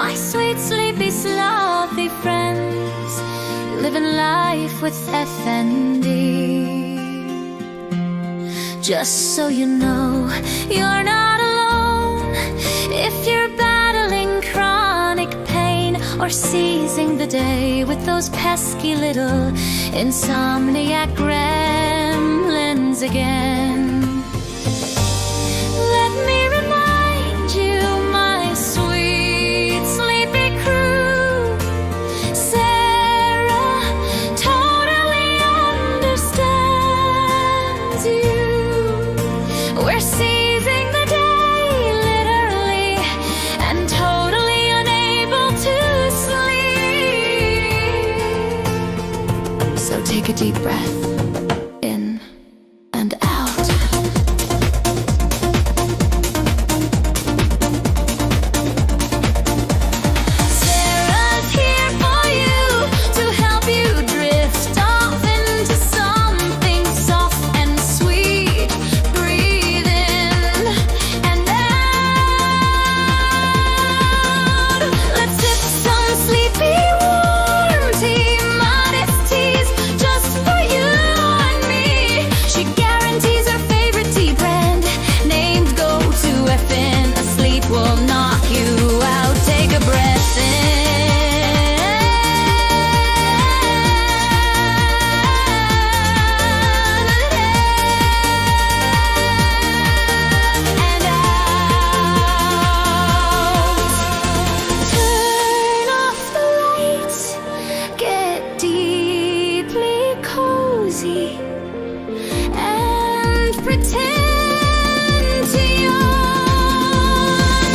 my sweet, sleepy, slothy friends, living life with FND. Just so you know, you're not alone if you're battling chronic pain or seizing the day with those pesky little insomniac gremlins again. Let me remind you, my sweet, sleepy crew, Sarah totally understands you. We're seizing the day, literally, and totally unable to sleep. So take a deep breath. In and out. Sarah's here for you to help you drift off into something soft and sweet. Breathe in and out. Let's sip some sleepy warm tea, modest teas, just for you and me. She guarantees her favorite tea brand, named Go to FN. A sleep will knock you out. Take a breath in and out. Turn off the lights, get deeply cozy, and pretend to yawn.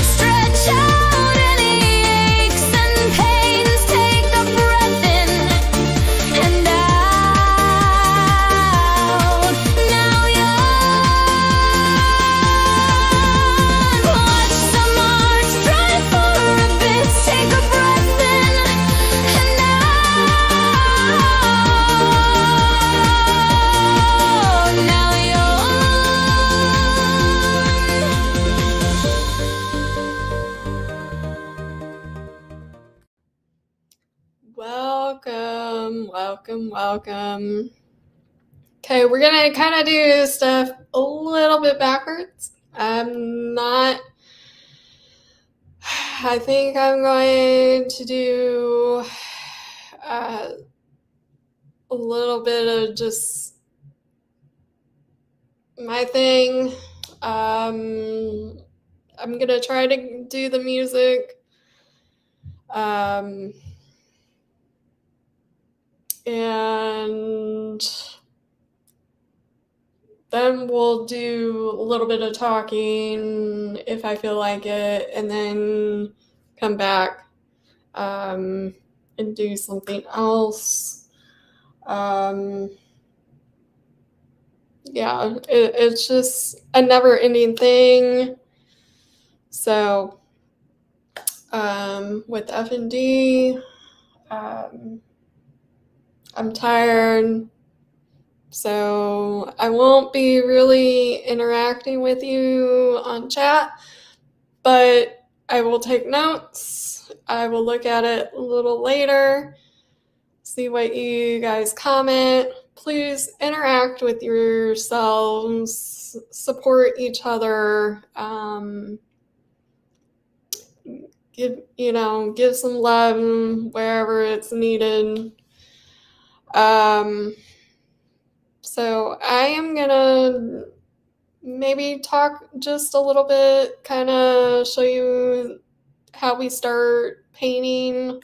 Stretch out any aches and pains. Take a breath in and out. Now yawn. Watch the march, drive for a bit. Take a breath in and out. Now yawn. Welcome. Okay, we're gonna kind of do stuff a little bit backwards. I think I'm going to do a little bit of just my thing. I'm gonna try to do the music. And then we'll do a little bit of talking if I feel like it, and then come back and do something else. Yeah, it's just a never-ending thing. So with F&D, I'm tired, so I won't be really interacting with you on chat, but I will take notes. I will look at it a little later, see what you guys comment. Please interact with yourselves, support each other, give some love wherever it's needed. So I am gonna maybe talk just a little bit, kind of show you how we start painting.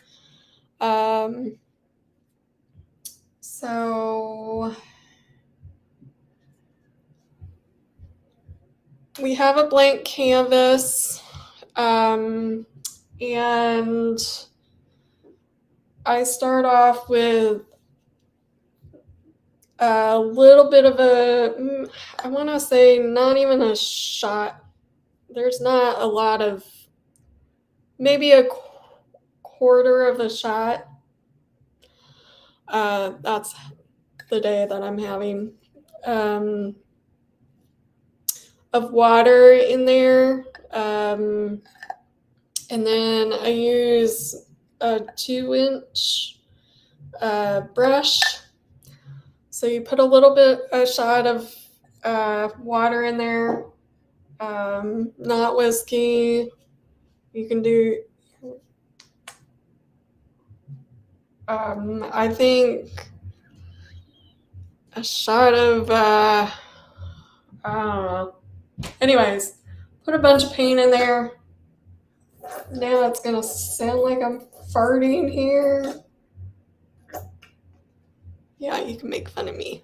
So we have a blank canvas, and I start off with a little bit of I want to say not even a shot. There's not a lot of, maybe a quarter of a shot. That's the day that I'm having, of water in there. And then I use a 2-inch brush. So you put a shot of water in there, not whiskey. You can do, I think, a shot of, I don't know. Anyways, put a bunch of paint in there. Now it's going to sound like I'm farting here. Yeah, you can make fun of me.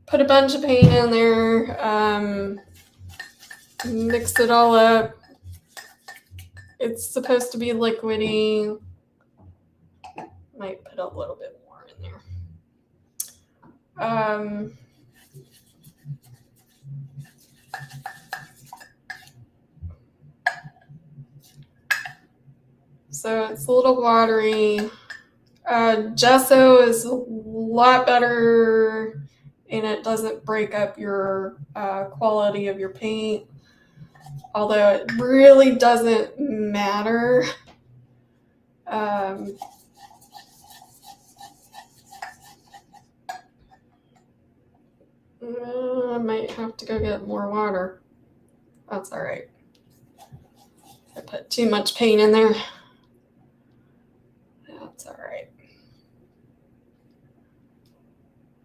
Put a bunch of paint in there, mix it all up. It's supposed to be liquidy. Might put a little bit more in there. So it's a little watery. Gesso is a lot better and it doesn't break up your quality of your paint, although it really doesn't matter. I might have to go get more water. That's all right. I put too much paint in there. That's all right.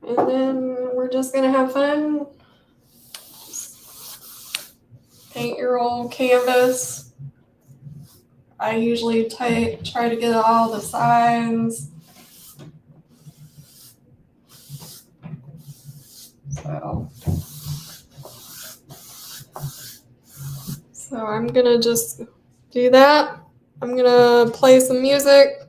And then we're just gonna have fun. Paint your old canvas. I usually try to get all the sides. So I'm gonna just do that. I'm gonna play some music.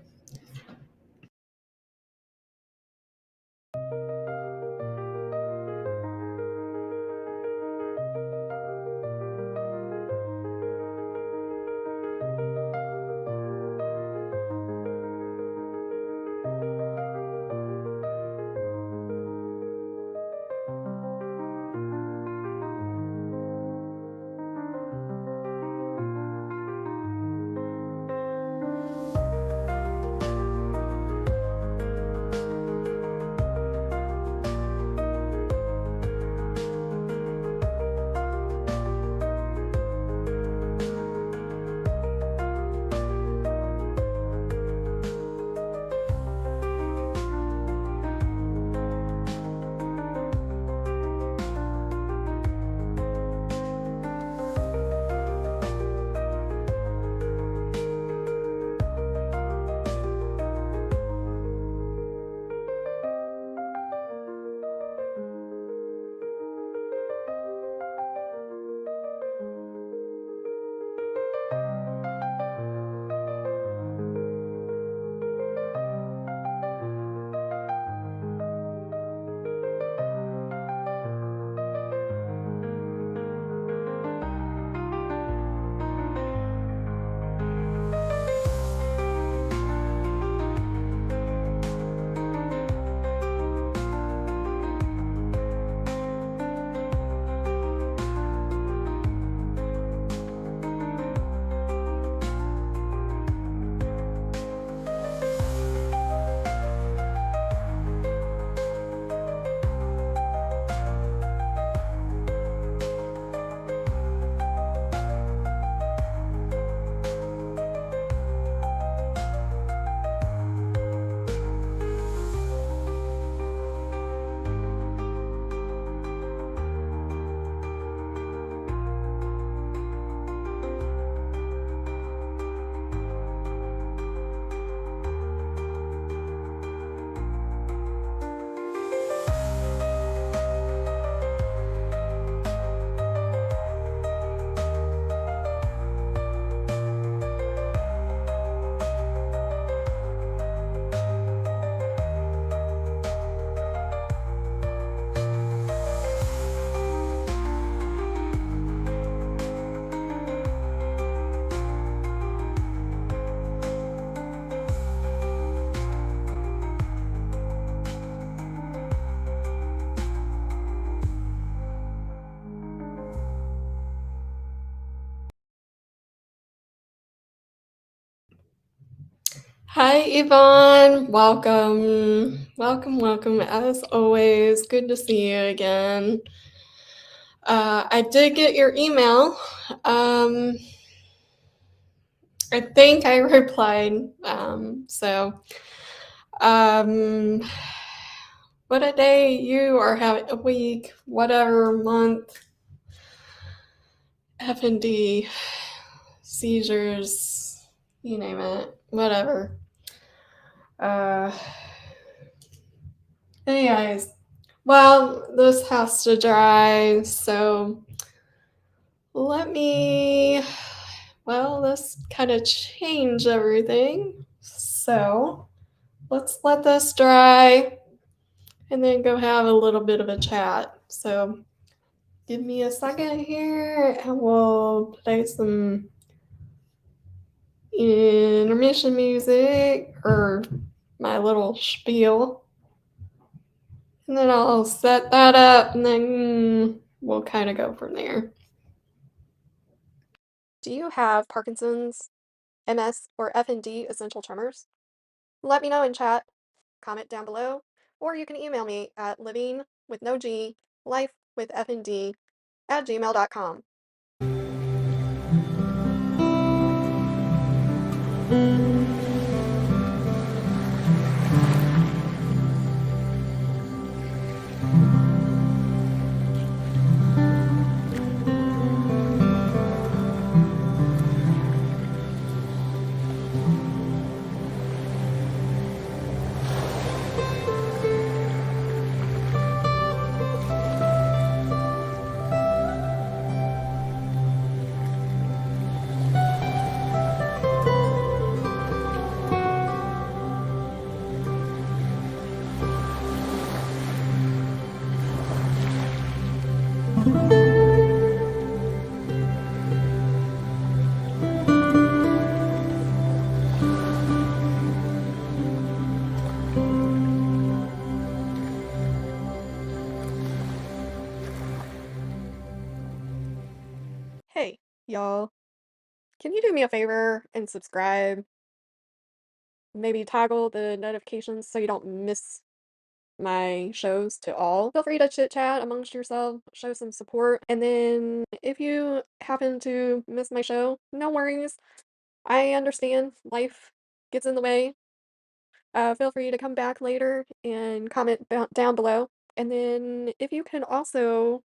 Hi, Yvonne. Welcome. As always, good to see you again. I did get your email. I think I replied. Um, what a day you are having, a week, whatever, month, FND, seizures, you name it, whatever. Uh, anyways, well, this has to dry, so let's kind of change everything. So let's let this dry and then go have a little bit of a chat. So give me a second here and we'll play some intermission music or my little spiel. And then I'll set that up and then we'll kind of go from there. Do you have Parkinson's, MS, or FND essential tremors? Let me know in chat, comment down below, or you can email me at livingwithnog@gmail.com. Hey, y'all. Can you do me a favor and subscribe? Maybe toggle the notifications so you don't miss my shows to all. Feel free to chit chat amongst yourself, show some support. And then if you happen to miss my show, no worries. I understand life gets in the way. Feel free to come back later and comment down below. And then if you can also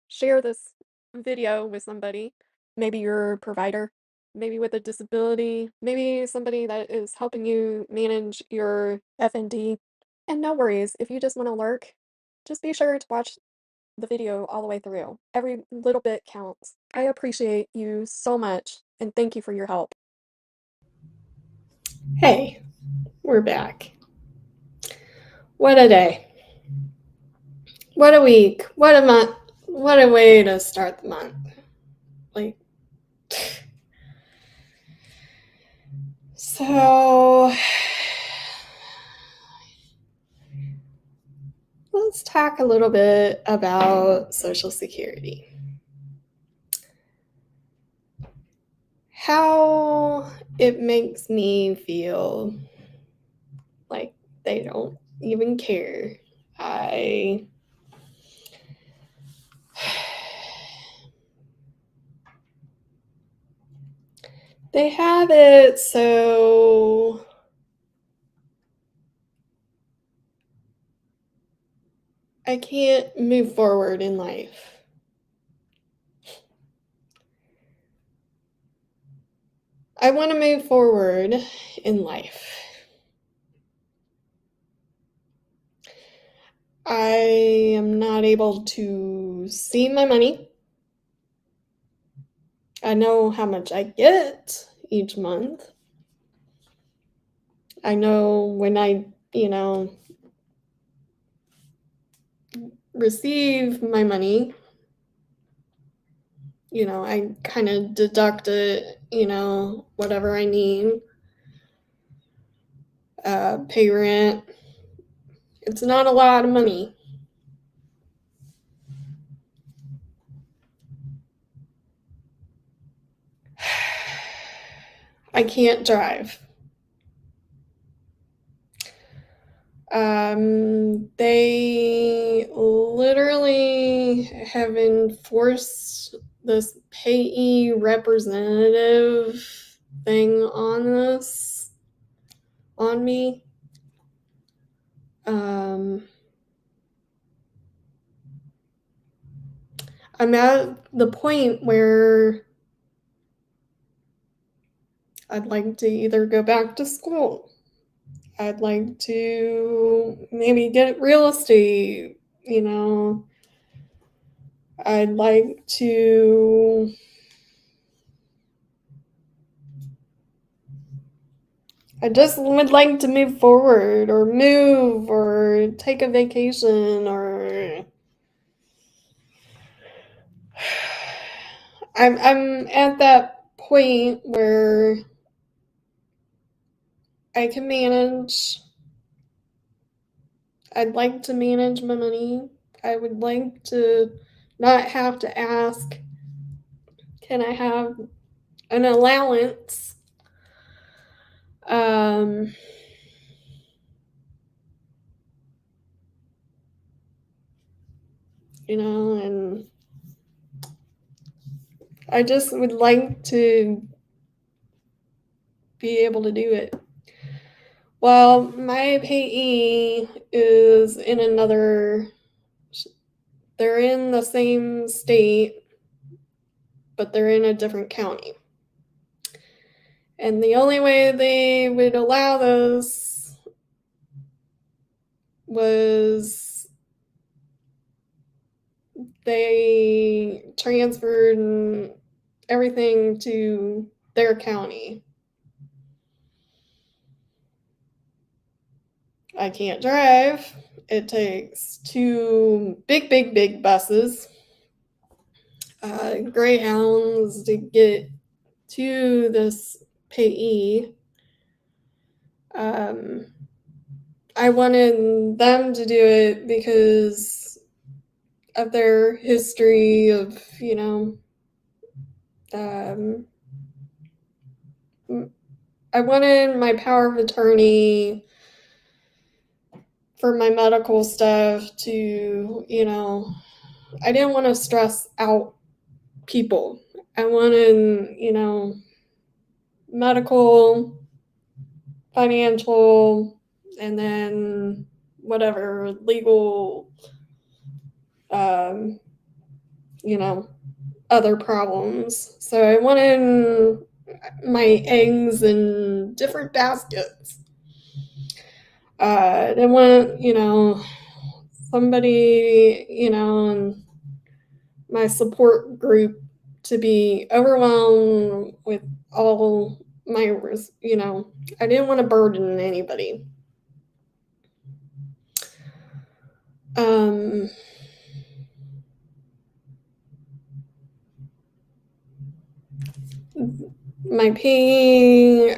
share this video with somebody, maybe your provider, maybe with a disability, maybe somebody that is helping you manage your FND. And no worries, if you just want to lurk, just be sure to watch the video all the way through. Every little bit counts. I appreciate you so much and thank you for your help. Hey, we're back. What a day. What a week. What a month. What a way to start the month. Like, so let's talk a little bit about Social Security. How it makes me feel like they don't even care. They have it so I can't move forward in life. I want to move forward in life. I am not able to see my money. I know how much I get each month. I know when I, receive my money, I kind of deduct it, whatever I need, pay rent. It's not a lot of money. I can't drive. They literally have enforced this payee representative thing on me. I'm at the point where I'd like to either go back to school. I'd like to maybe get real estate, I'd like to I just would like to move forward or move or take a vacation or I'm at that point where I can manage. I'd like to manage my money. I would like to not have to ask, can I have an allowance? Um, and I just would like to be able to do it. Well, my payee is in they're in the same state, but they're in a different county. And the only way they would allow this was they transferred everything to their county. I can't drive. It takes two big buses, Greyhounds to get to this payee. I wanted them to do it because of their history of, I wanted my power of attorney for my medical stuff to, I didn't want to stress out people. I wanted, medical, financial, and then whatever legal, other problems. So I wanted my eggs in different baskets. I didn't want, somebody, in my support group to be overwhelmed with all my, I didn't want to burden anybody. My P,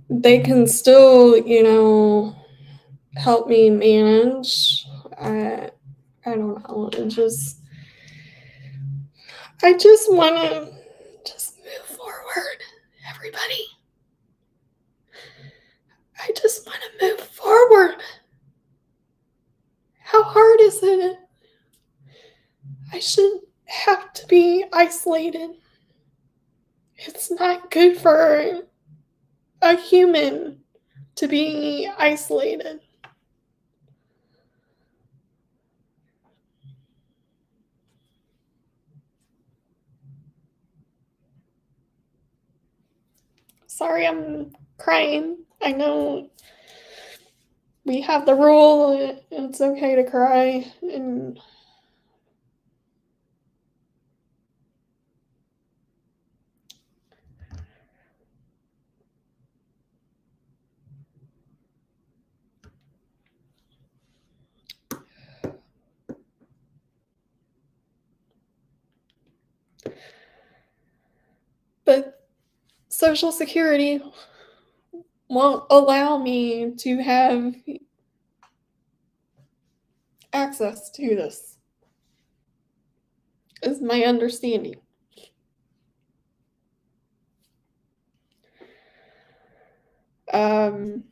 they can still, help me manage. I don't know. I just want to just move forward, everybody. I just want to move forward. How hard is it? I shouldn't have to be isolated. It's not good for a human to be isolated. Sorry, I'm crying. I know we have the rule, it's okay to cry, and but Social Security won't allow me to have access to this, is my understanding. Um,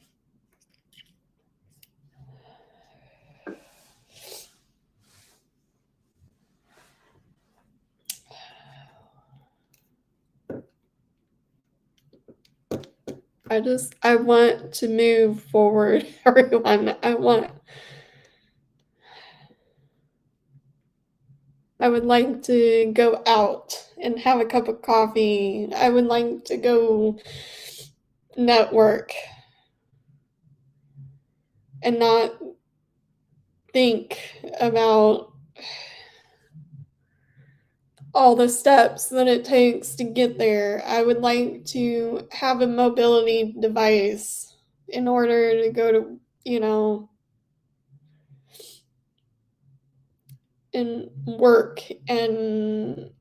I want to move forward, everyone. I would like to go out and have a cup of coffee. I would like to go network and not think about all the steps that it takes to get there. I would like to have a mobility device in order to go to, and work, and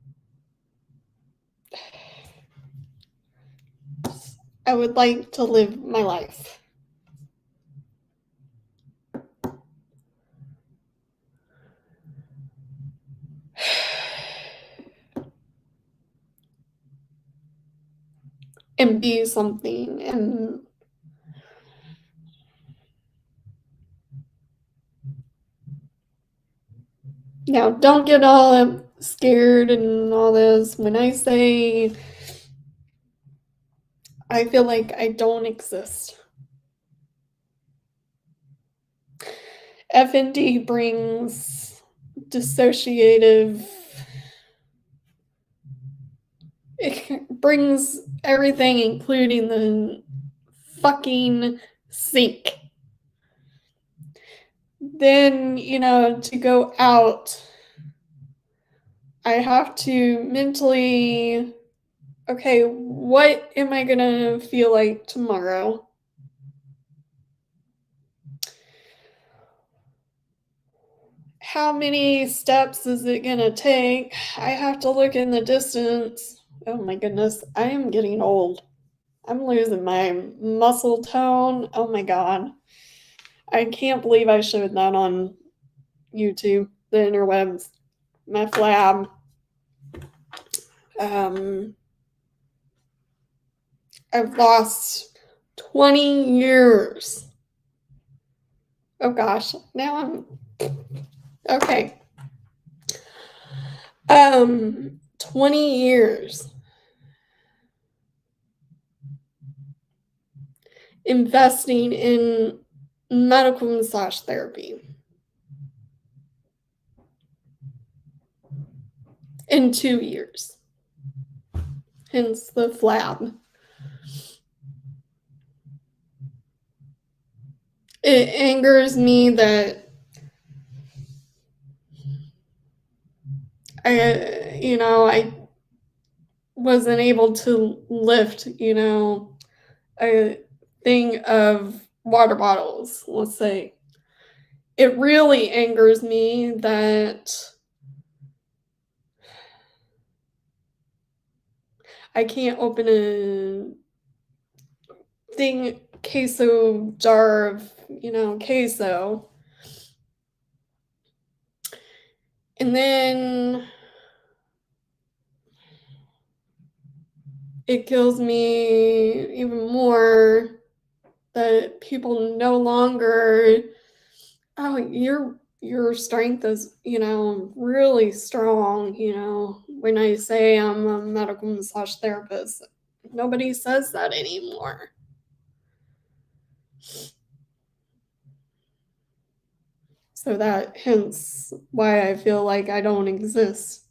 I would like to live my life. And be something. And now, don't get all scared and all this. When I say I feel like I don't exist, FND brings dissociative, it brings everything, including the fucking sink. Then, to go out, I have to mentally, okay, what am I gonna feel like tomorrow? How many steps is it gonna take? I have to look in the distance. Oh my goodness, I am getting old. I'm losing my muscle tone. Oh my god. I can't believe I showed that on YouTube, the interwebs, my flab. I've lost 20 years. Oh gosh, now I'm okay. 20 years investing in medical massage therapy in 2 years. Hence the flab. It angers me that I wasn't able to lift, a thing of water bottles, let's say. It really angers me that I can't open a queso jar of, queso. And then it kills me even more that people no longer, oh, your strength is, really strong, when I say I'm a medical massage therapist. Nobody says that anymore. So that hence why I feel like I don't exist.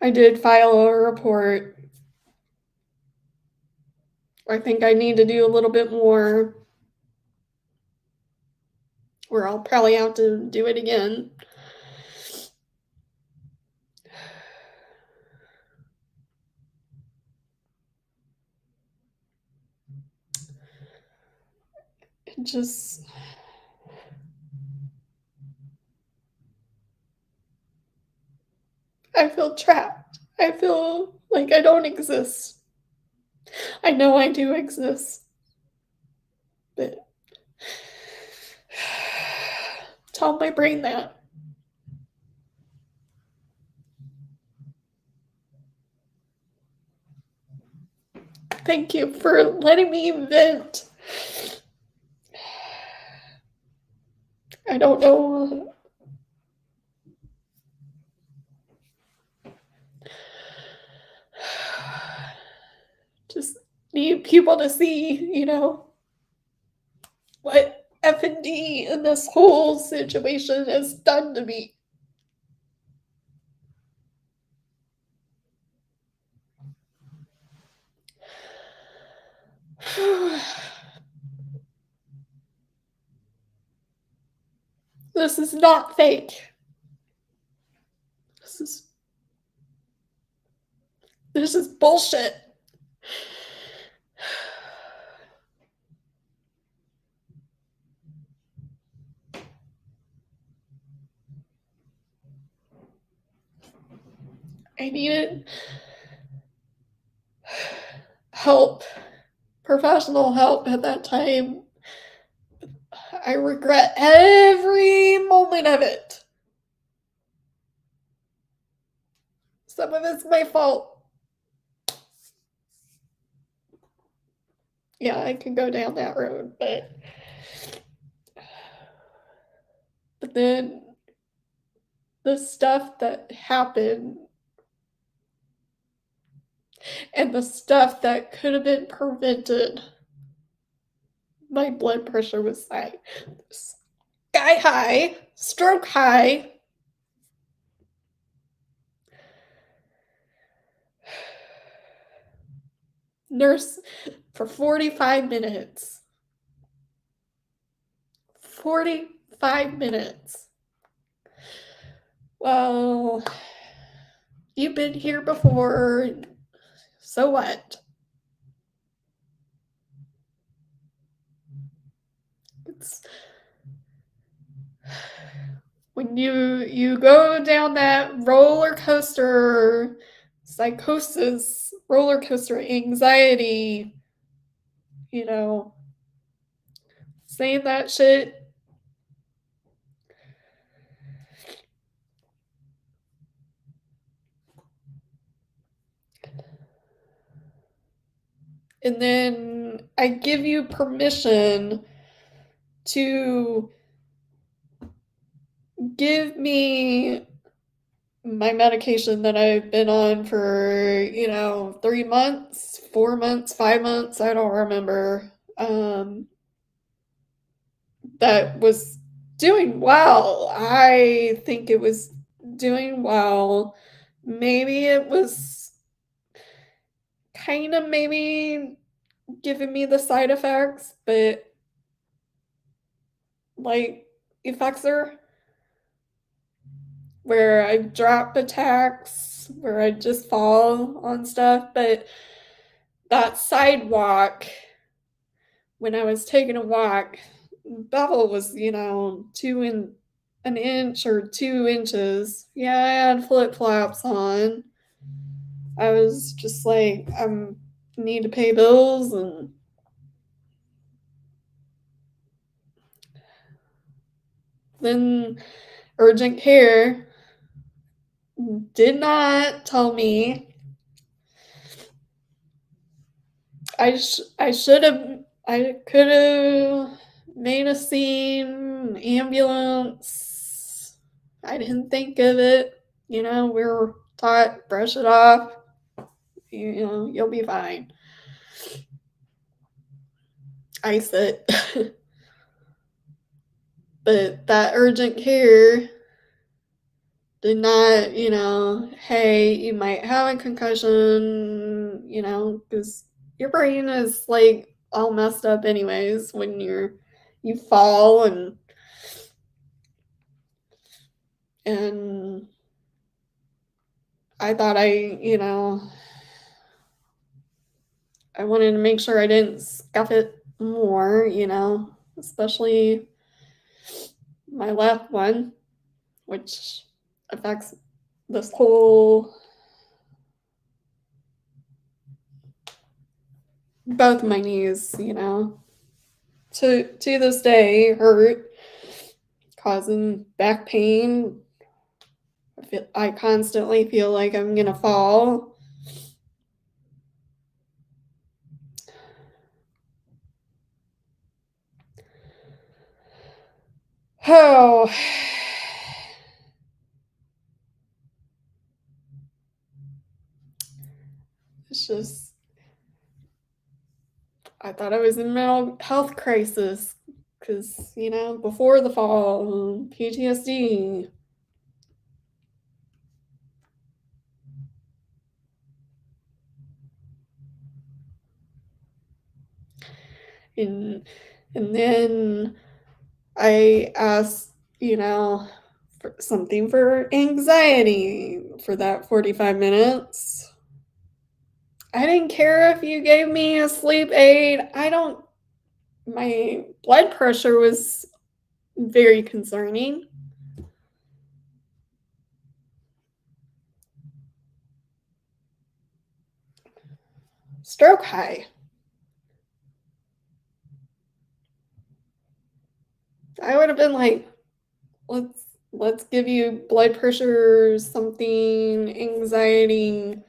I did file a report. I think I need to do a little bit more, or I'll probably have to do it again. It just, I feel trapped. I feel like I don't exist. I know I do exist, but tell my brain that. Thank you for letting me vent. I don't know. Just need people to see, what F&D in this whole situation has done to me. This is not fake. This is bullshit. I needed help, professional help at that time. I regret every moment of it. Some of it's my fault. Yeah, I could go down that road, but then the stuff that happened and the stuff that could have been prevented, my blood pressure was like sky high, stroke high. Nurse for 45 minutes. 45 minutes. Well, you've been here before, so what? It's when you go down that roller coaster psychosis, roller coaster anxiety, saying that shit. And then I give you permission to give me my medication that I've been on for, 3 months, 4 months, 5 months, I don't remember. That was doing well. I think it was doing well. Maybe it was kind of maybe giving me the side effects, but like Effexor, where I drop attacks, where I just fall on stuff. But that sidewalk, when I was taking a walk, Bevel was, an inch or 2 inches. Yeah, I had flip flops on. I was just like, need to pay bills, and then urgent care did not tell me. I could have made a scene, ambulance. I didn't think of it. We were taught, brush it off. You'll be fine. Ice it. But that urgent care did not, hey, you might have a concussion, because your brain is like all messed up anyways when you fall, and I thought I wanted to make sure I didn't scuff it more, especially my left one, which affects this whole, both my knees, to this day hurt, causing back pain. I constantly feel like I'm gonna fall. Oh, it's just, I thought I was in mental health crisis because, before the fall, PTSD. And, and then I asked, for something for anxiety for that 45 minutes. I didn't care if you gave me a sleep aid. My blood pressure was very concerning. Stroke high. I would have been like, let's give you blood pressure, something, anxiety.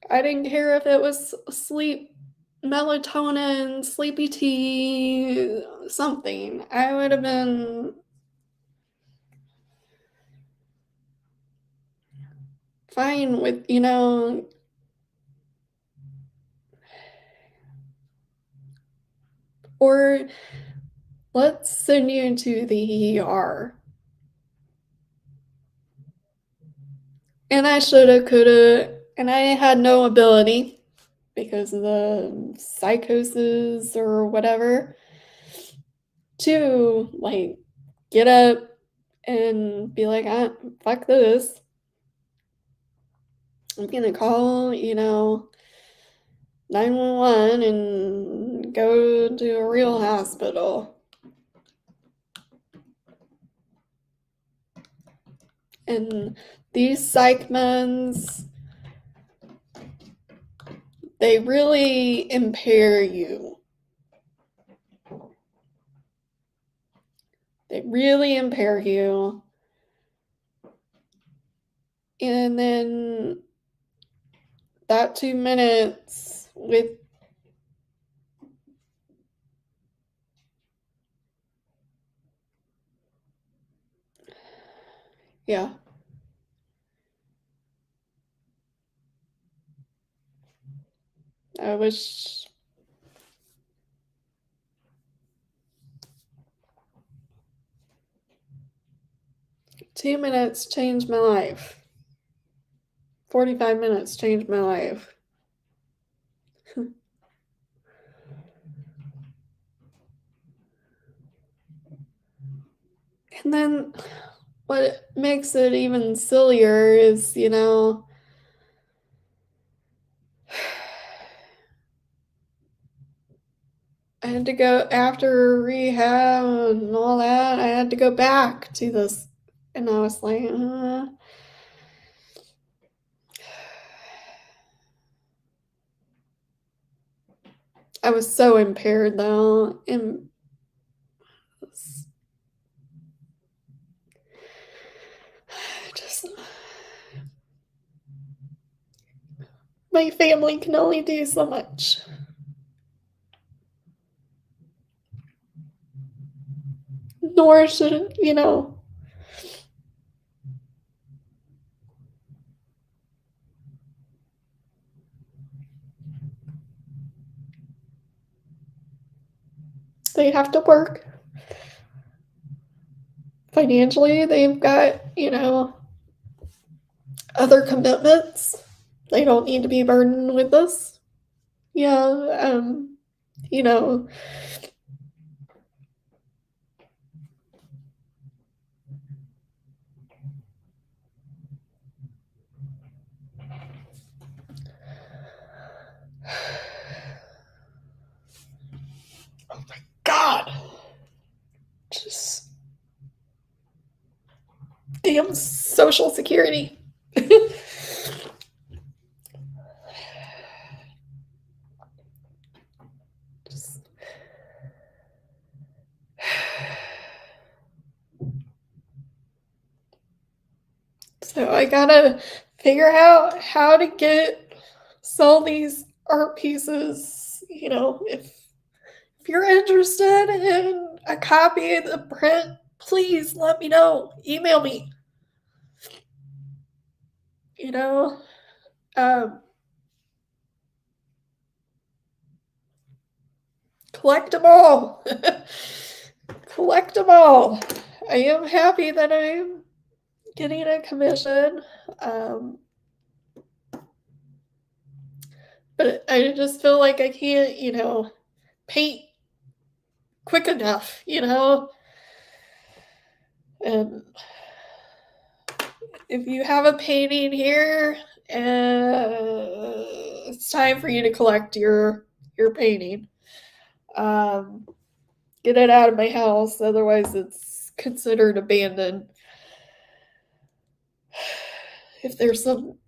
I didn't care if it was sleep, melatonin, sleepy tea, something. I would have been fine with, or let's send you to the ER. And I shoulda, coulda, and I had no ability because of the psychosis or whatever to like get up and be like, fuck this. I'm gonna call, 911 and go to a real hospital. And these psych meds, they really impair you. They really impair you. And then that 2 minutes with yeah. I wish 2 minutes changed my life. 45 minutes changed my life. And then what makes it even sillier is, I had to go after rehab and all that. I had to go back to this. And I was like, I was so impaired though. And just, my family can only do so much. Nor should, they have to work. Financially, they've got, other commitments. They don't need to be burdened with this. Yeah, you know, oh my God. Just damn Social Security. Just, so I gotta figure out how to sell these art pieces, if If you're interested in a copy of the print, please let me know. Email me. You know, collect them all. Collect them all. I am happy that I'm getting a commission. But I just feel like I can't, paint quick enough, And if you have a painting here, it's time for you to collect your painting. Get it out of my house, otherwise it's considered abandoned. If there's some,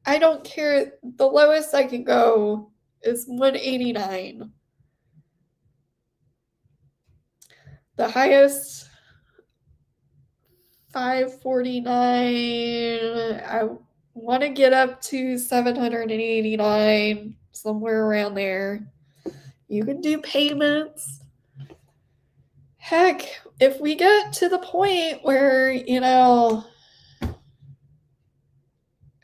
I don't care. The lowest I can go is 189. The highest, 549. I want to get up to 789, somewhere around there. You can do payments. Heck, if we get to the point where,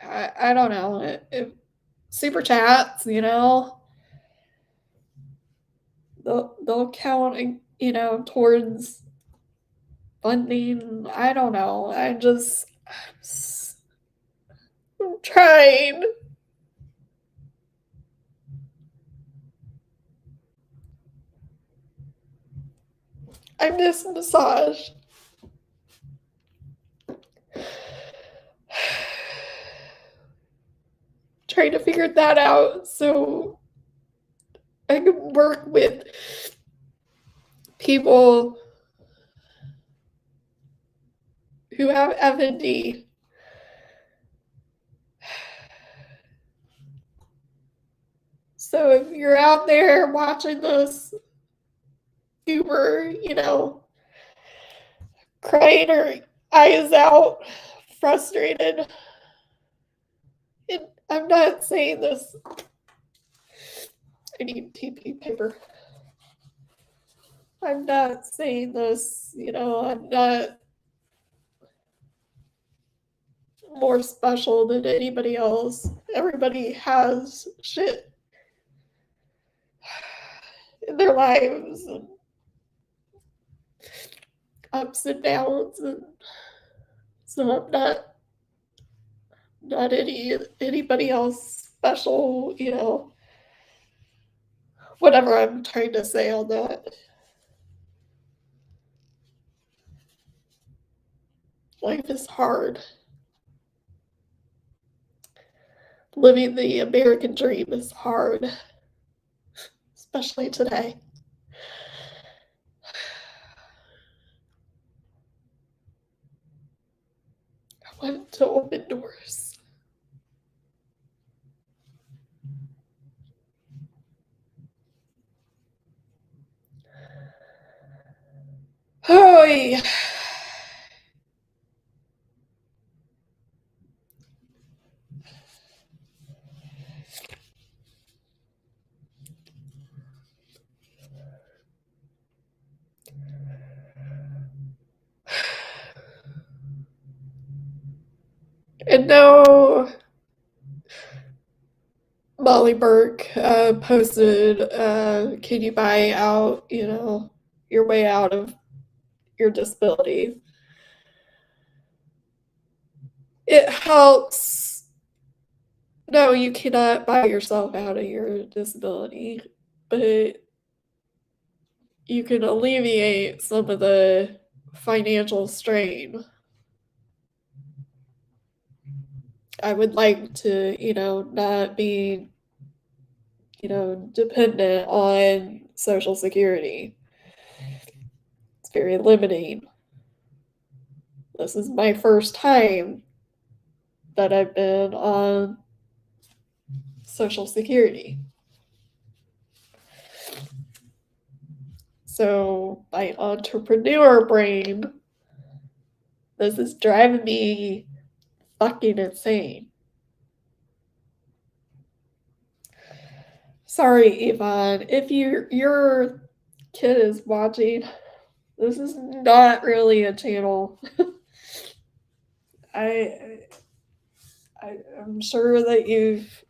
I don't know, if super chats, they'll count, towards funding. I don't know. I'm trying. I miss massage. Trying to figure that out so I can work with people who have FND. So if you're out there watching this, Uber, crying her eyes out, frustrated. And I'm not saying this. I need TP paper. I'm not saying this, I'm not more special than anybody else. Everybody has shit in their lives and ups and downs, and so I'm not anybody else special, whatever I'm trying to say on that. Life is hard. Living the American dream is hard, especially today. I want to open doors. Oh, yeah. And now Molly Burke posted, can you buy out, your way out of your disability? It helps. No, you cannot buy yourself out of your disability, but you can alleviate some of the financial strain. I would like to, not be, dependent on Social Security. It's very limiting. This is my first time that I've been on Social Security. So my entrepreneur brain, this is driving me fucking insane. Sorry, Yvonne, if your kid is watching, this is not really a channel. I, I'm sure that you've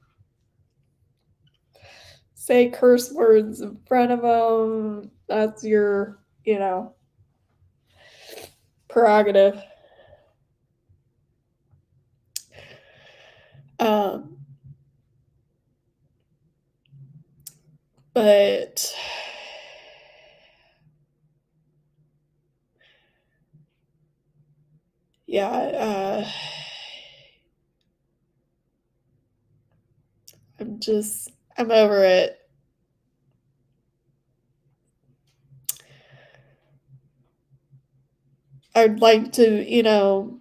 say curse words in front of them. That's your, prerogative. Um, but yeah, I'm over it. I'd like to,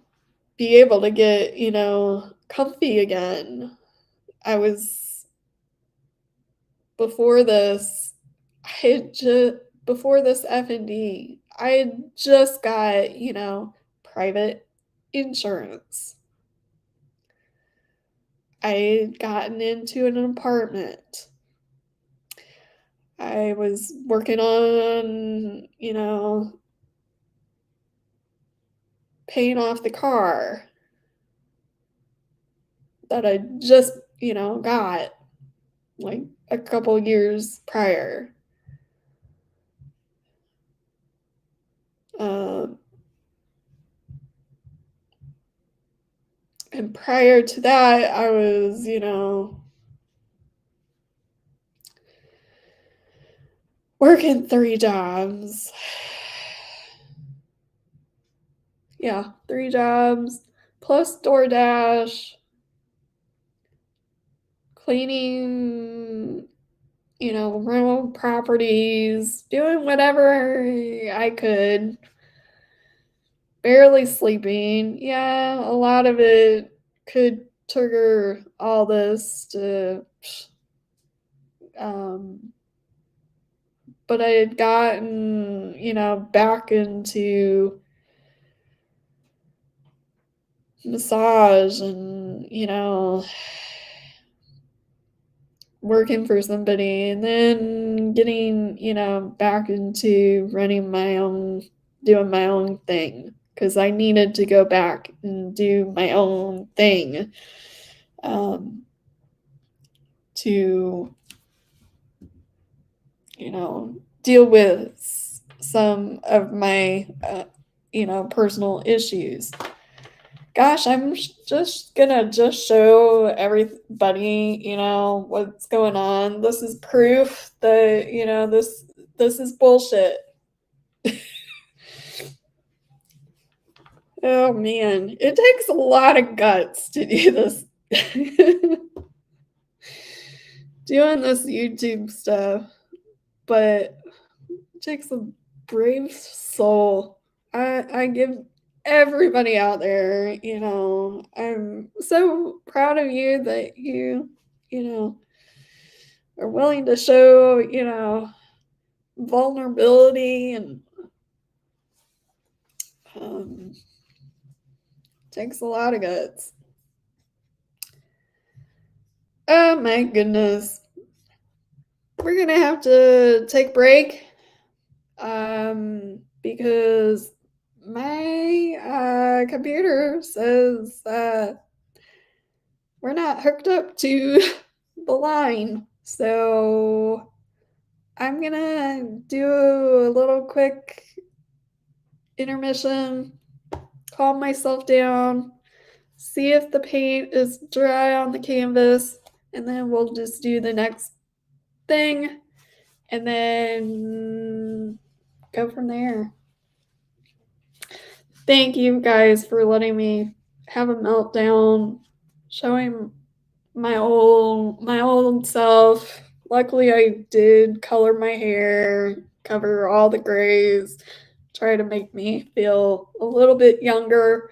be able to get, comfy again. I was before this, I had just before this F&D, I had just got, private insurance. I had gotten into an apartment. I was working on, paying off the car that I just, got like a couple years prior. Um, and prior to that, I was, working 3 jobs. Yeah, 3 jobs plus DoorDash, cleaning, rental properties, doing whatever I could, barely sleeping. Yeah, a lot of it could trigger all this to, um, but I had gotten, back into massage and, working for somebody and then getting, back into doing my own thing because I needed to go back and do my own thing um, to, deal with some of my, personal issues. Gosh, I'm just gonna show everybody, what's going on. This is proof that, this is bullshit. Oh man, it takes a lot of guts to do this. Doing this YouTube stuff, but it takes a brave soul. I give everybody out there, I'm so proud of you that you know, are willing to show, vulnerability and um, takes a lot of guts. Oh my goodness. We're gonna have to take a break because my computer says we're not hooked up to the line. So I'm gonna do a little quick intermission, calm myself down, see if the paint is dry on the canvas, and then we'll just do the next thing and then go from there. Thank you guys for letting me have a meltdown, showing my old self. Luckily I did color my hair, cover all the grays, try to make me feel a little bit younger.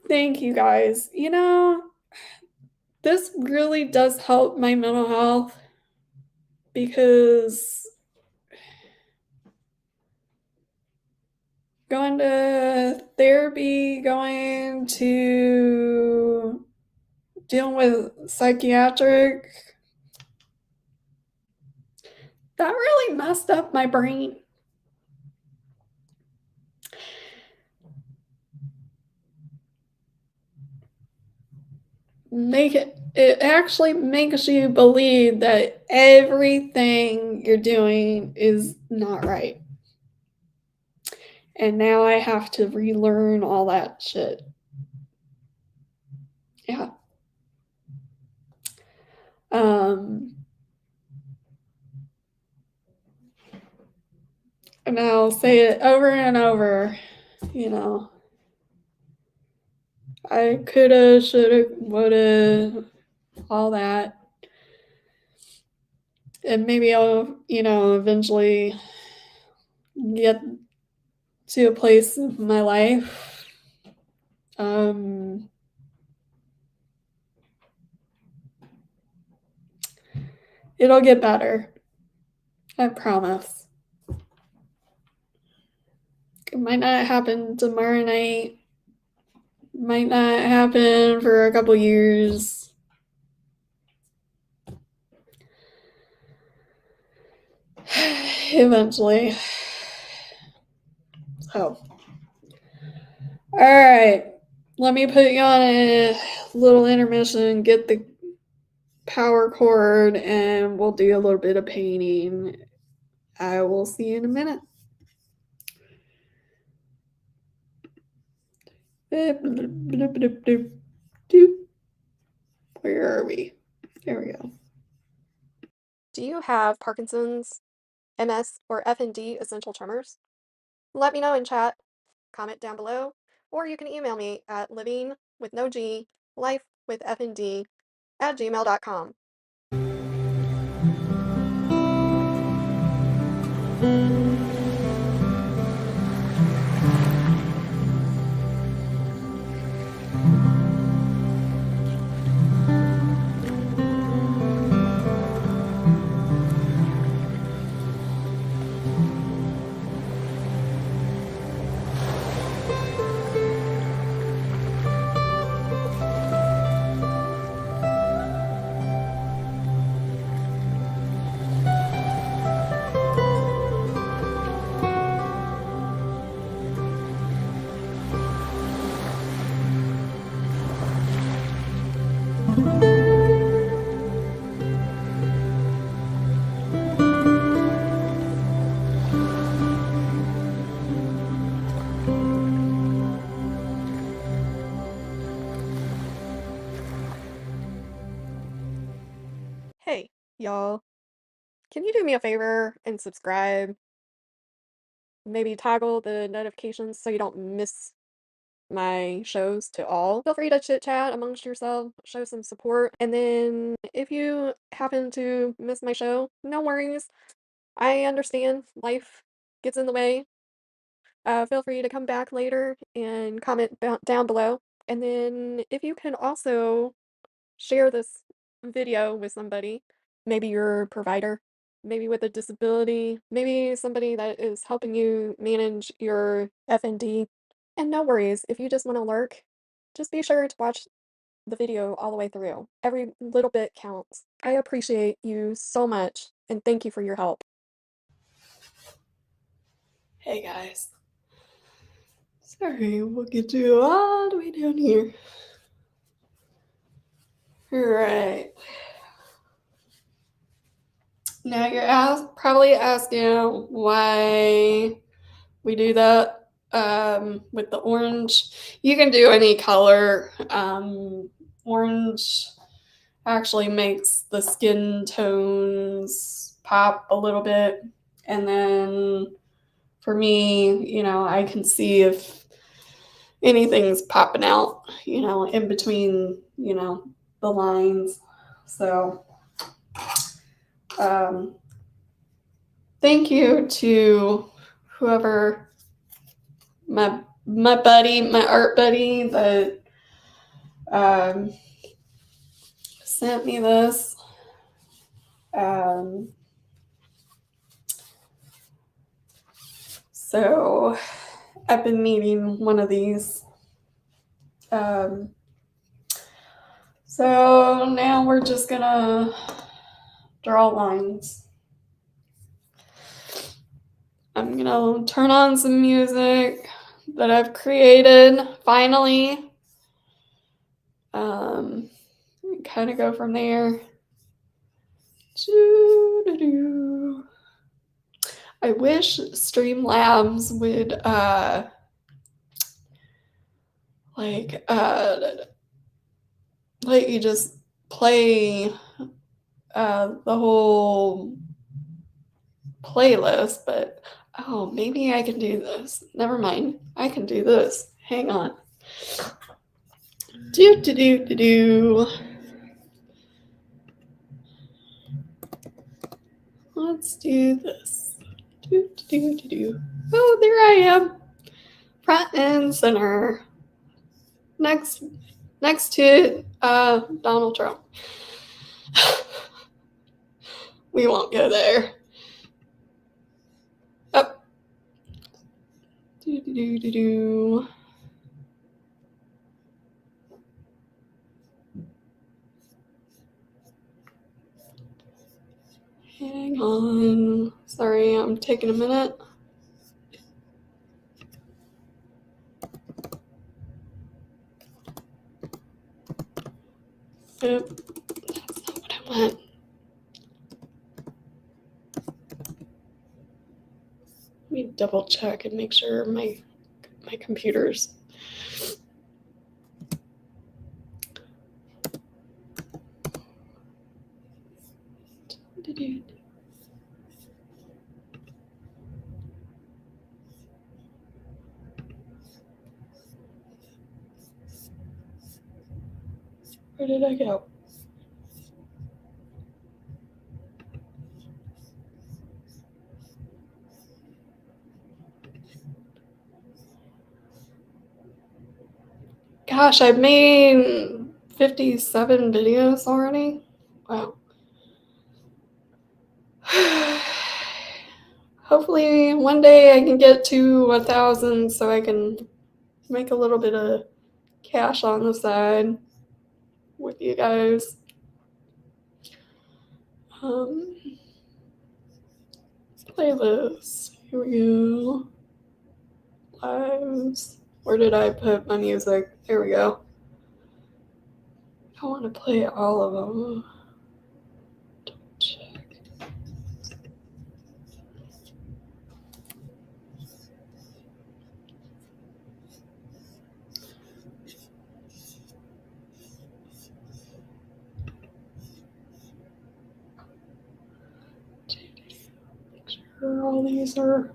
Thank you guys. This really does help my mental health because going to therapy, going to dealing with psychiatric, that really messed up my brain. It actually makes you believe that everything you're doing is not right. And now I have to relearn all that shit. Yeah. And I'll say it over and over, you know. I coulda, shoulda, woulda, all that. And maybe I'll, eventually get to a place in my life. It'll get better. I promise. It might not happen tomorrow night. Might not happen for a couple years. Eventually. So. Alright. Let me put you on a little intermission, get the power cord, and we'll do a little bit of painting. I will see you in a minute. Where are we? There we go. Do you have Parkinson's, MS, or FND essential tremors? Let me know in chat, comment down below, or you can email me at livingwithnog@gmail.com. Hey, y'all. Can you do me a favor and subscribe? Maybe toggle the notifications so you don't miss my shows to all. Feel free to chit chat amongst yourself, show some support. And then if you happen to miss my show, no worries. I understand life gets in the way. Feel free to come back later and comment down below. And then if you can also share this video with somebody, maybe your provider, maybe with a disability, maybe somebody that is helping you manage your FND. And no worries, if you just want to lurk, just be sure to watch the video all the way through. Every little bit counts. I appreciate you so much, and thank you for your help. Hey guys. Sorry, we'll get you all the way down here. Alright. Now you're probably asking why we do that with the orange. You can do any color. Orange actually makes the skin tones pop a little bit. And then for me, I can see if anything's popping out, in between, the lines. So thank you to whoever, my buddy, my art buddy that sent me this. So I've been needing one of these. So So now we're just gonna draw lines. I'm gonna turn on some music that I've created finally. Kind of go from there. I wish Streamlabs would let you just play the whole playlist, but oh, maybe I can do this. Never mind. I can do this. Hang on. Do. Let's do this. Do. Oh, there I am. Front and center. Next to Donald Trump. We won't go there. Up. Do. Hang on. Sorry, I'm taking a minute. That's not what I want. Let me double check and make sure my computer's. Where did I go? Gosh, I've made 57 videos already. Wow. Hopefully one day I can get to 1,000 so I can make a little bit of cash on the side with you guys. Let's play this. Here we go. Lives. Where did I put my music? There we go. I want to play all of them. Double check. Make sure all these are.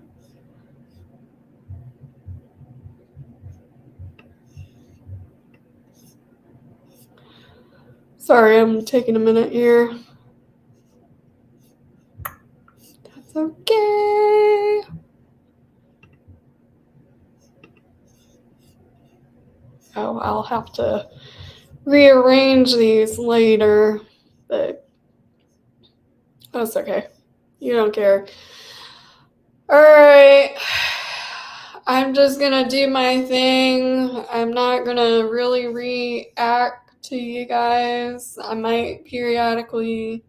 Sorry, I'm taking a minute here. That's okay. Oh, I'll have to rearrange these later, but that's okay. You don't care. All right. I'm just gonna do my thing. I'm not gonna really react to you guys. I might periodically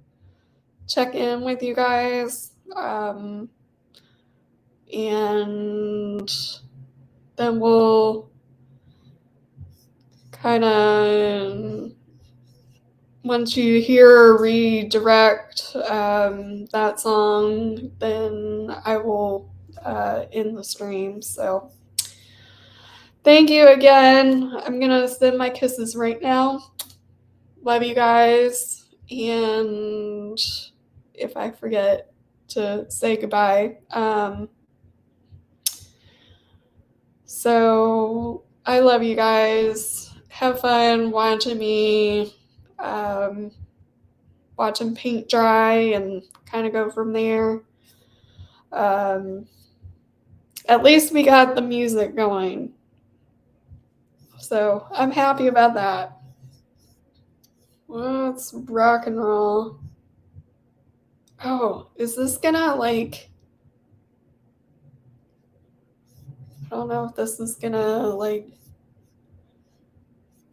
check in with you guys. And then we'll kind of, once you hear a redirect that song, then I will end the stream. So thank you again. I'm gonna send my kisses right now. Love you guys. And if I forget to say goodbye, so I love you guys. Have fun watching me watching paint dry and kind of go from there. At least we got the music going. So I'm happy about that. Let's rock and roll. Oh, is this gonna like, I don't know if this is gonna like,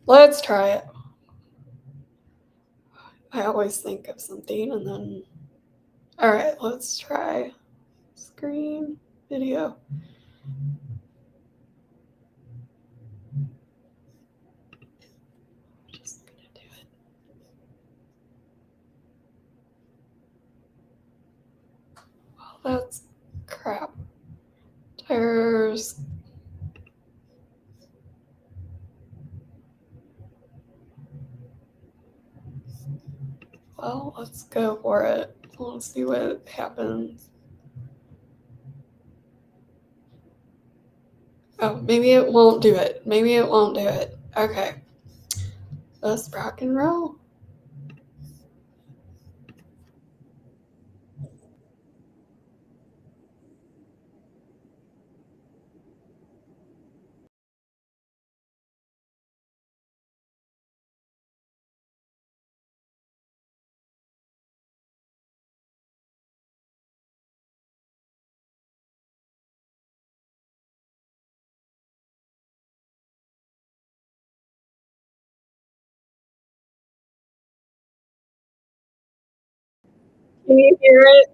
let's try it. I always think of something and then. Alright, let's try screen video. Just gonna do it. Well, that's crap. Tires. Well, let's go for it. Let's see what happens. Oh, maybe it won't do it. Maybe it won't do it. Okay. Let's rock and roll. Can you hear it?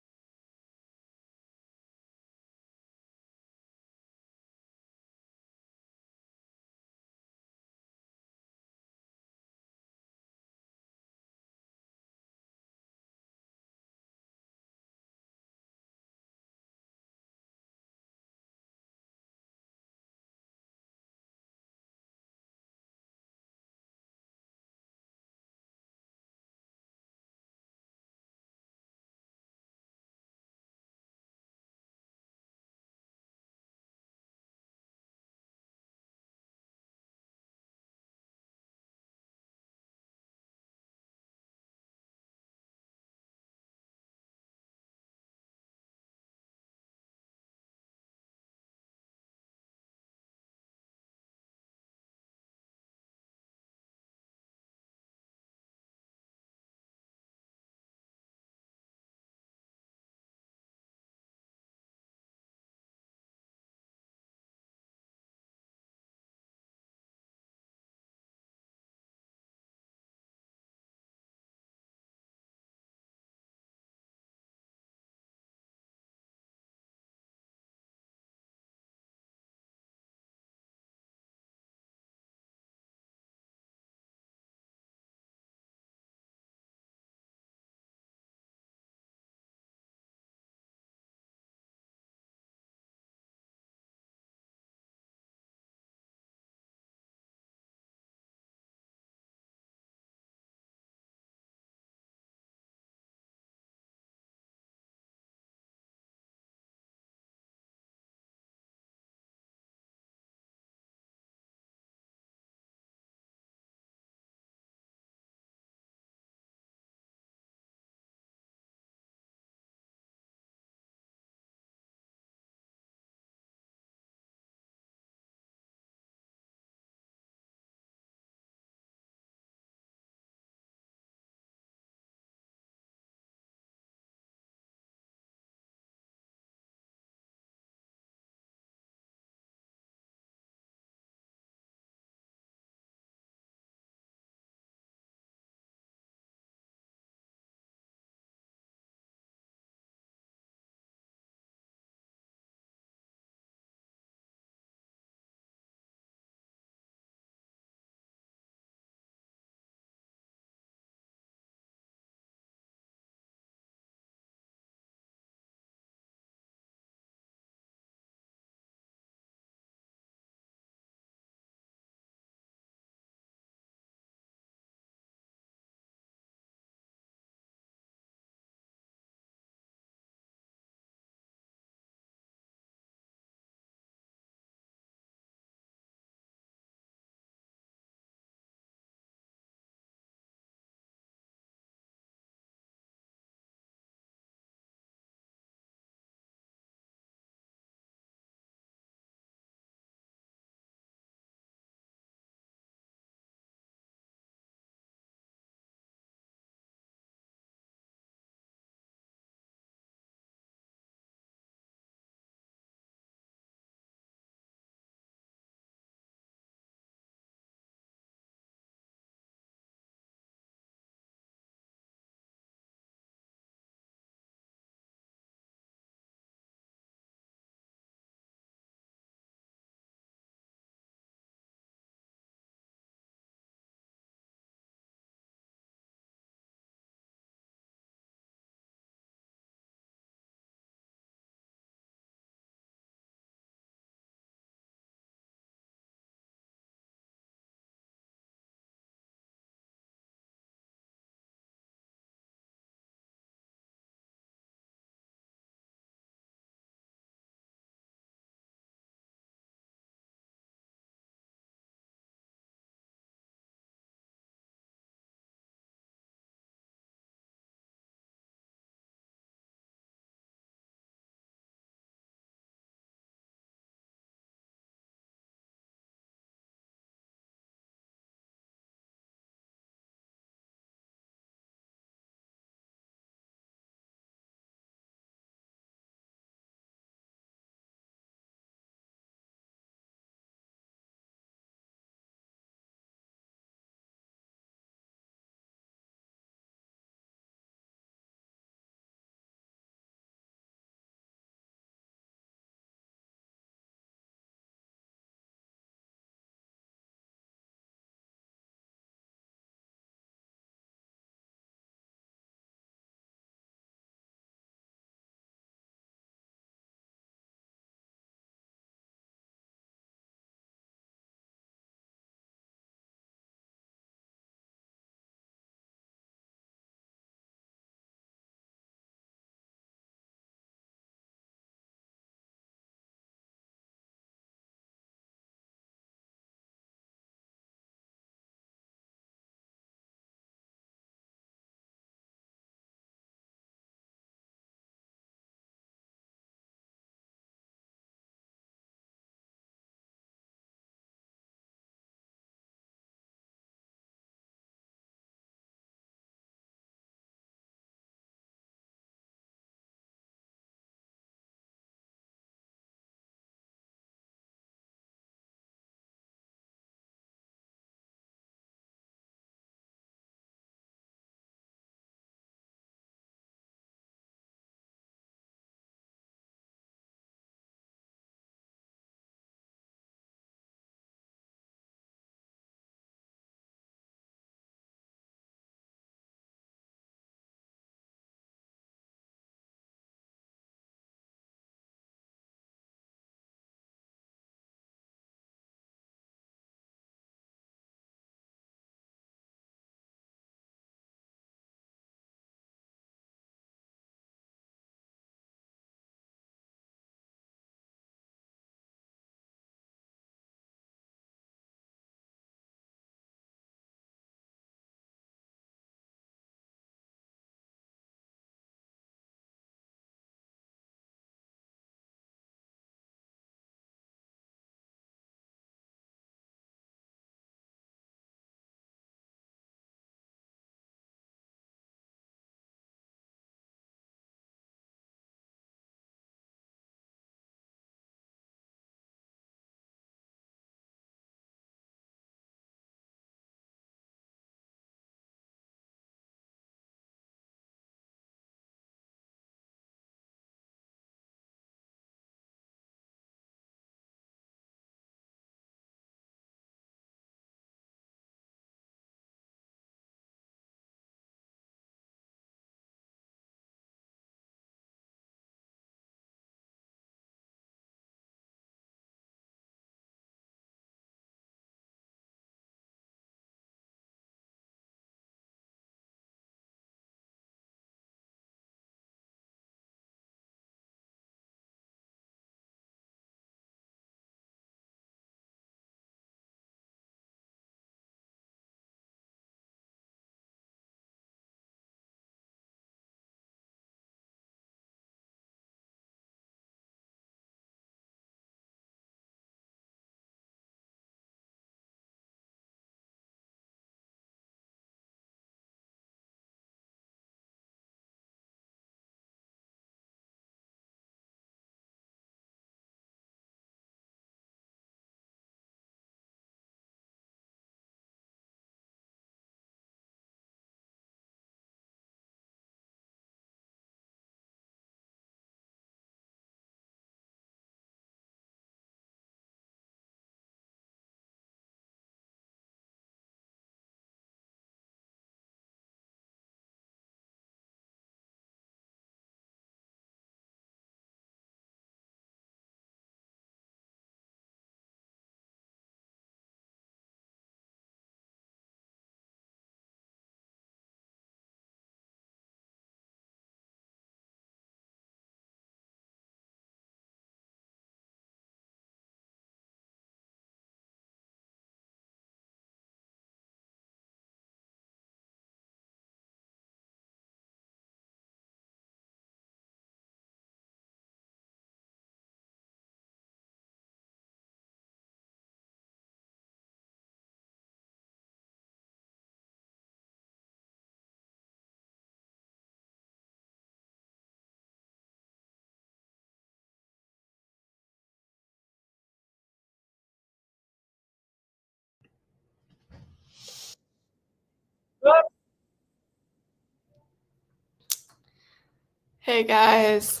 Hey guys,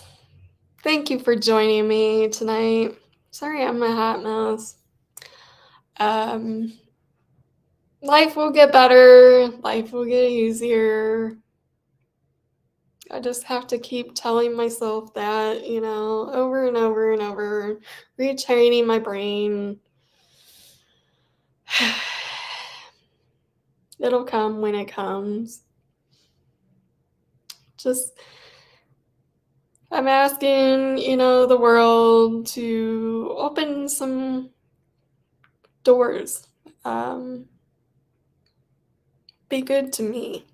thank you for joining me tonight. Sorry I'm a hot mess. Um, Life will get better, life will get easier. I just have to keep telling myself that, over and over and over, retraining my brain. It'll come when it comes. Just, I'm asking, the world to open some doors. Um, be good to me.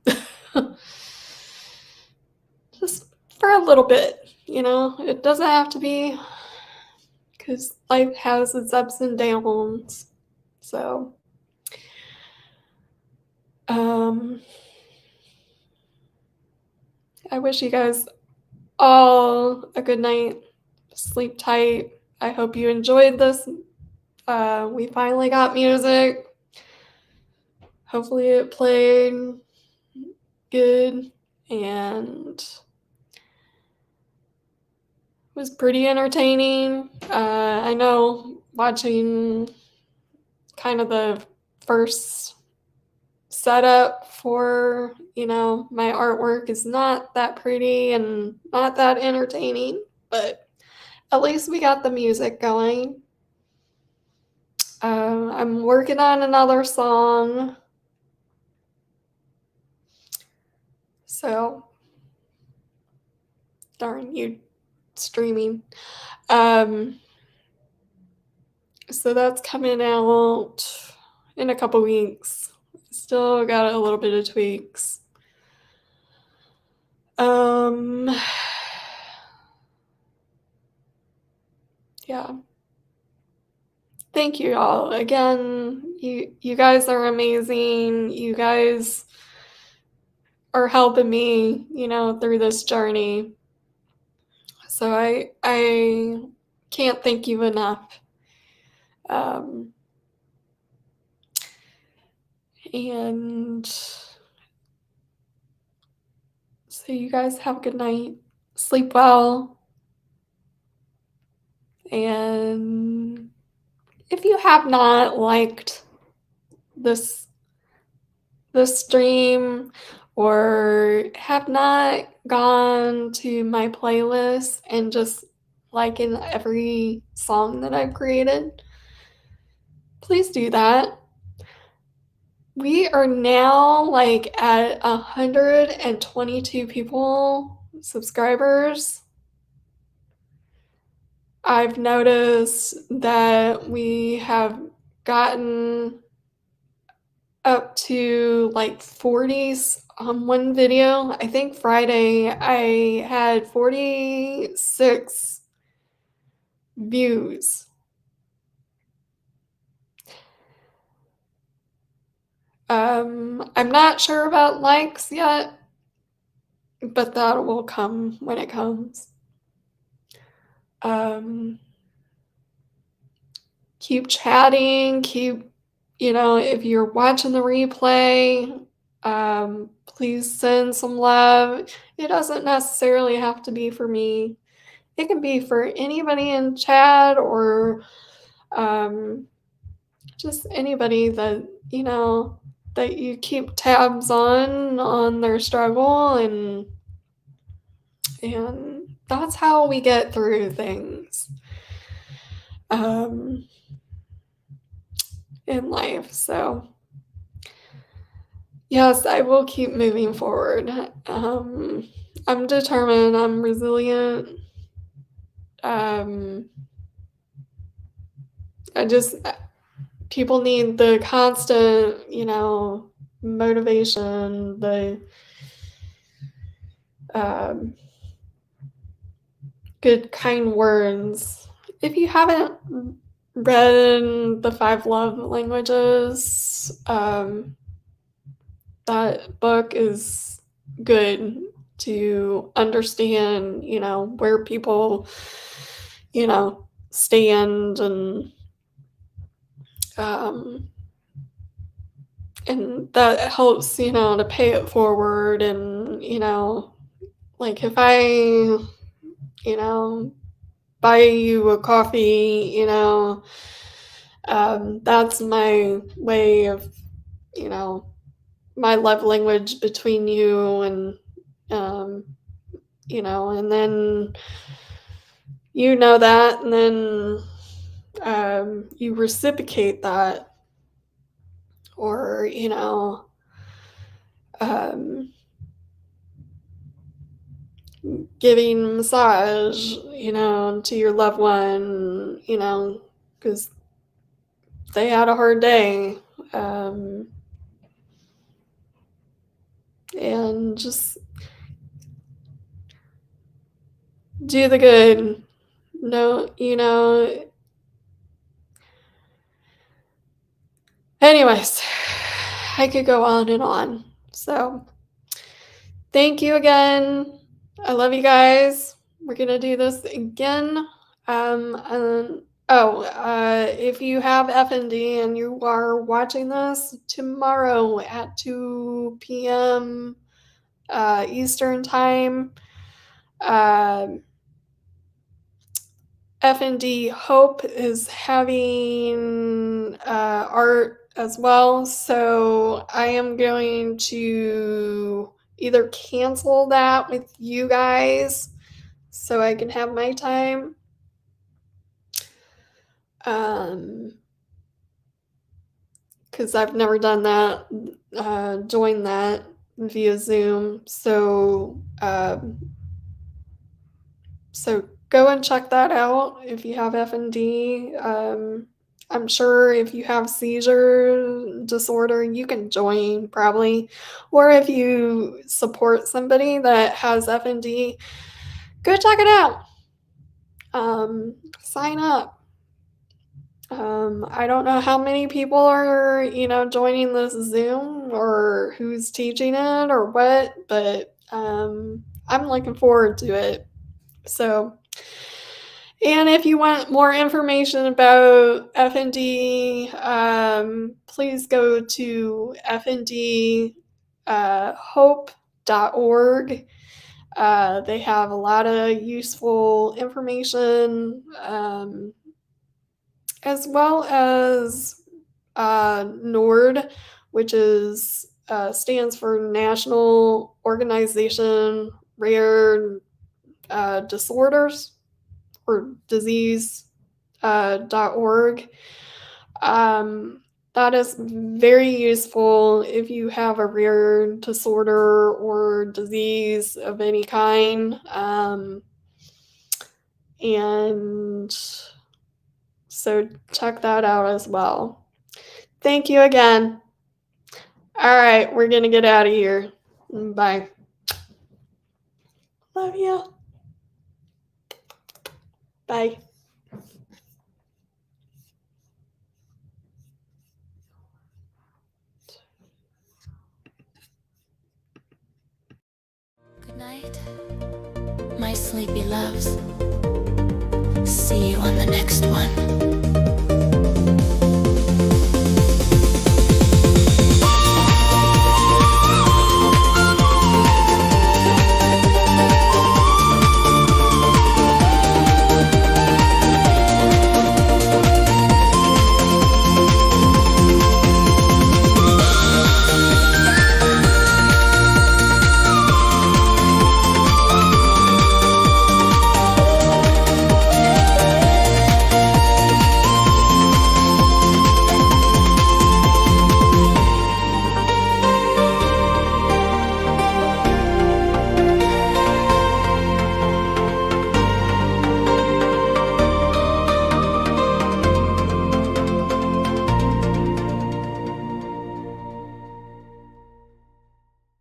Just for a little bit, It doesn't have to be, because life has its ups and downs. So, um, I wish you guys all a good night. Sleep tight. I hope you enjoyed this. We finally got music. Hopefully, it played good and was pretty entertaining. I know watching kind of the first setup for, my artwork is not that pretty and not that entertaining, but at least we got the music going. I'm working on another song. So, darn you streaming. So that's coming out in a couple weeks. Still got a little bit of tweaks. Yeah. Thank you all. Again, you guys are amazing. You guys are helping me, through this journey. So I can't thank you enough. And so you guys have a good night. Sleep well. And if you have not liked this stream or have not gone to my playlist and just liking every song that I've created, please do that. We are now at 122 subscribers. I've noticed that we have gotten up to 40s on one video. I think Friday I had 46 views. I'm not sure about likes yet, but that will come when it comes. Keep chatting, if you're watching the replay, please send some love. It doesn't necessarily have to be for me. It can be for anybody in chat or just anybody that, that you keep tabs on their struggle, and that's how we get through things in life. So yes, I will keep moving forward. I'm determined, I'm resilient. People need the constant, motivation, the good, kind words. If you haven't read The 5 Love Languages, that book is good to understand, where people, stand, and that helps, to pay it forward and, Like if I, buy you a coffee, that's my way of, my love language between you um, and then that, and then you reciprocate that, or um, giving massage, to your loved one, because they had a hard day, um, and just do the good. No, anyways, I could go on and on. So, thank you again. I love you guys. We're gonna do this again. If you have FND and you are watching this tomorrow at 2 p.m. Eastern time, FND Hope is having art as well. So I am going to either cancel that with you guys so I can have my time. Because I've never done that, join that via Zoom. So go and check that out if you have FND. I'm sure if you have seizure disorder, you can join probably. Or if you support somebody that has FND, go check it out. Sign up. I don't know how many people are, joining this Zoom or who's teaching it or what, but I'm looking forward to it. So, and if you want more information about FND, please go to fndhope.org. They have a lot of useful information, as well as NORD, which stands for National Organization Rare Disorders or disease.org. That is very useful if you have a rare disorder or disease of any kind. And so check that out as well. Thank you again. All right, we're going to get out of here. Bye. Love you. Bye. Good night, my sleepy loves. See you on the next one.